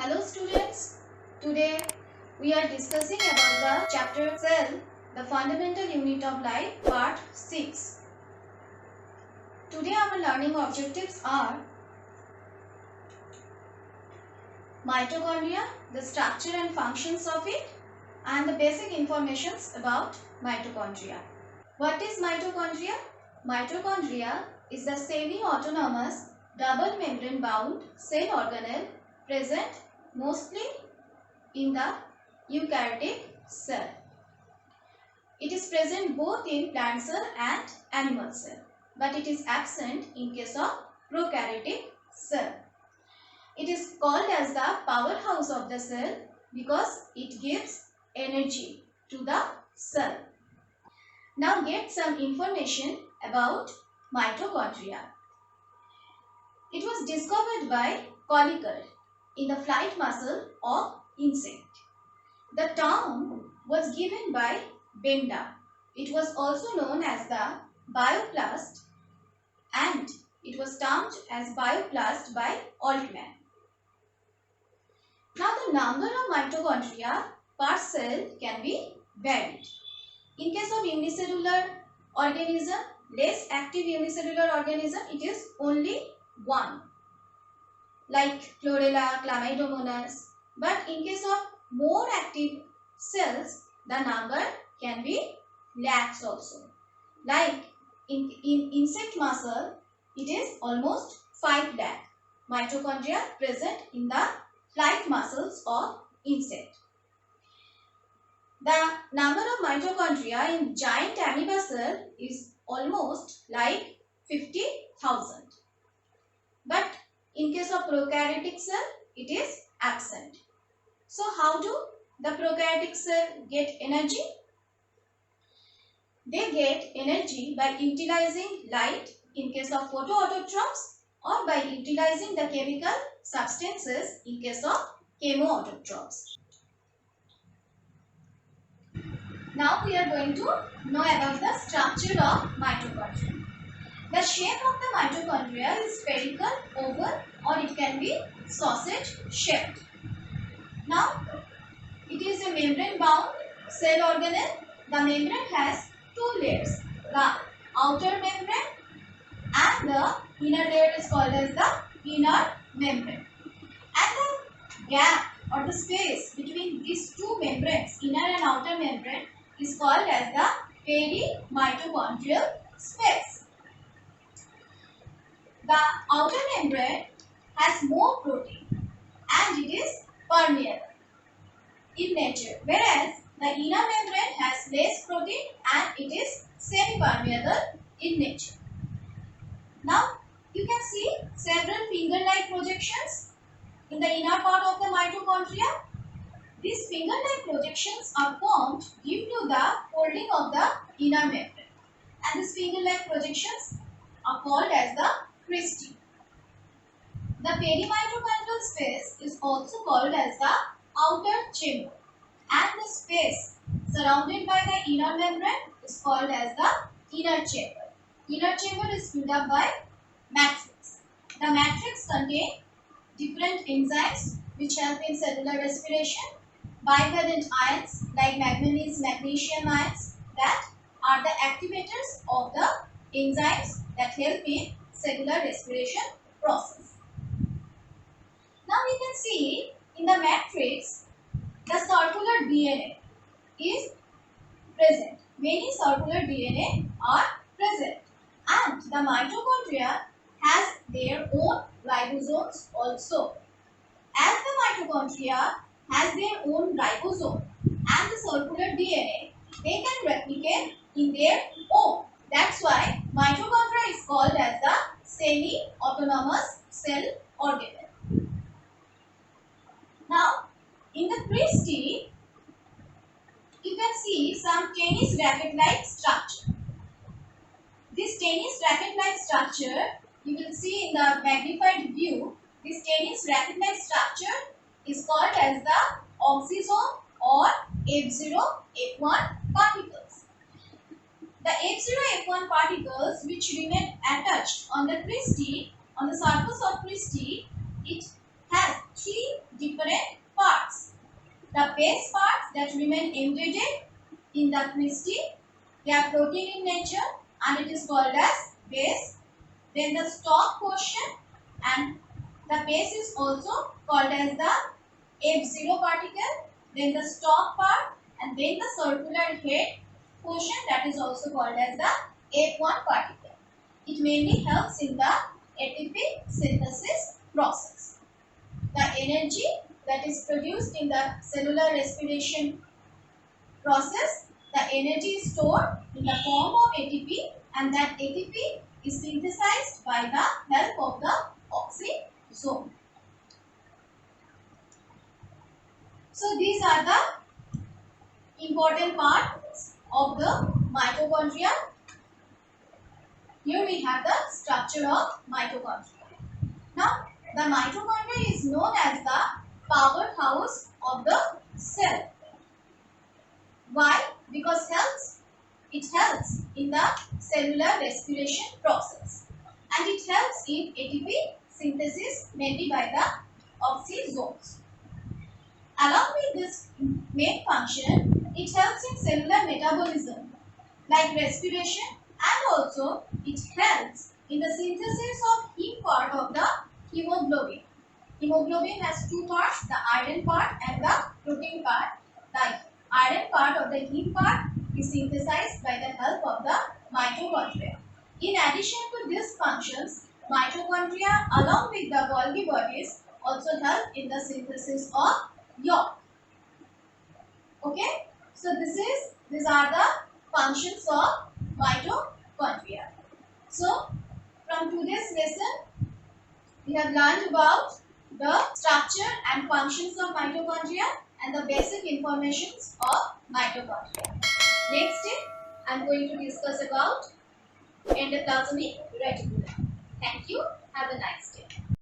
Hello students, today we are discussing about the chapter Cell, the fundamental unit of life, part 6. Today our learning objectives are mitochondria, the structure and functions of it, and the basic informations about mitochondria. What is mitochondria? Mitochondria is the semi-autonomous double membrane bound cell organelle present mostly in the eukaryotic cell. It is present both in plant cell and animal cell, but it is absent in case of prokaryotic cell. It is called as the powerhouse of the cell because it gives energy to the cell. Now get some information about mitochondria. It was discovered by Colliker in the flight muscle of insect. The term was given by Benda. It was also known as the bioplast and it was termed as bioplast by Altman. Now the number of mitochondria per cell can be varied. In case of unicellular organism, less active unicellular organism, it is only 1. Like Chlorella, Chlamydomonas. But in case of more active cells, the number can be lakhs also. Like in insect muscle, it is almost 5 lakh mitochondria present in the flight muscles of insect. The number of mitochondria in giant amoeba cell is almost like 50,000. But in case of prokaryotic cell, it is absent. So how do the prokaryotic cell get energy? They get energy by utilizing light in case of photoautotrophs or by utilizing the chemical substances in case of chemoautotrophs. Now we are going to know about the structure of mitochondria. The shape of the mitochondria is spherical, oval, or it can be sausage shaped. Now, it is a membrane bound cell organelle. The membrane has two layers, the outer membrane and the inner layer is called as the inner membrane. And the gap or the space between these two membranes, inner and outer membrane, is called as the perimitochondrial space. The outer membrane has more protein and it is permeable in nature, whereas the inner membrane has less protein and it is semi-permeable in nature. Now, you can see several finger-like projections in the inner part of the mitochondria. These finger-like projections are formed due to the folding of the inner membrane, and these finger-like projections are called as the cristae. The perimitochondrial space is also called as the outer chamber, and the space surrounded by the inner membrane is called as the inner chamber. Inner chamber is filled up by matrix. The matrix contains different enzymes which help in cellular respiration, bivalent ions like manganese, magnesium ions that are the activators of the enzymes that help in cellular respiration process. Now we can see in the matrix the circular DNA is present. Many circular DNA are present and the mitochondria has their own ribosomes also. As the mitochondria has their own ribosome and the circular DNA, they can replicate in their own. That's why mitochondria is called as the semi-autonomous cell organelle. Now, in the cristae, you can see some tennis racket-like structure. This tennis racket-like structure, you will see in the magnified view, this tennis racket-like structure is called as the oxysome or F0F1 particles. The F0F1 particles which remain attached on the cristae, on the surface of cristae, it has three different that remain embedded in the cristae. They are protein in nature and it is called as base. Then the stalk portion, and the base is also called as the F0 particle. Then the stalk part, and then the circular head portion, that is also called as the F1 particle. It mainly helps in the ATP synthesis process. The energy that is produced in the cellular respiration process, the energy is stored in the form of ATP, and that ATP is synthesized by the help of the oxygen. So these are the important parts of the mitochondria. Here we have the structure of mitochondria. Now, the mitochondria is known as the powerhouse of the cell. Why? Because it helps in the cellular respiration process, and it helps in ATP synthesis mainly by the oxygens. Along with this main function, it helps in cellular metabolism like respiration, and also it helps in the synthesis of heme part of the hemoglobin. Hemoglobin has two parts, the iron part and the protein part. The iron part of the heme part is synthesized by the help of the mitochondria. In addition to these functions, mitochondria along with the Golgi bodies also help in the synthesis of yolk. Okay, so these are the functions of mitochondria. So from today's lesson, we have learned about the structure and functions of mitochondria and the basic informations of mitochondria. Next day, I am going to discuss about endoplasmic reticulum. Thank you. Have a nice day.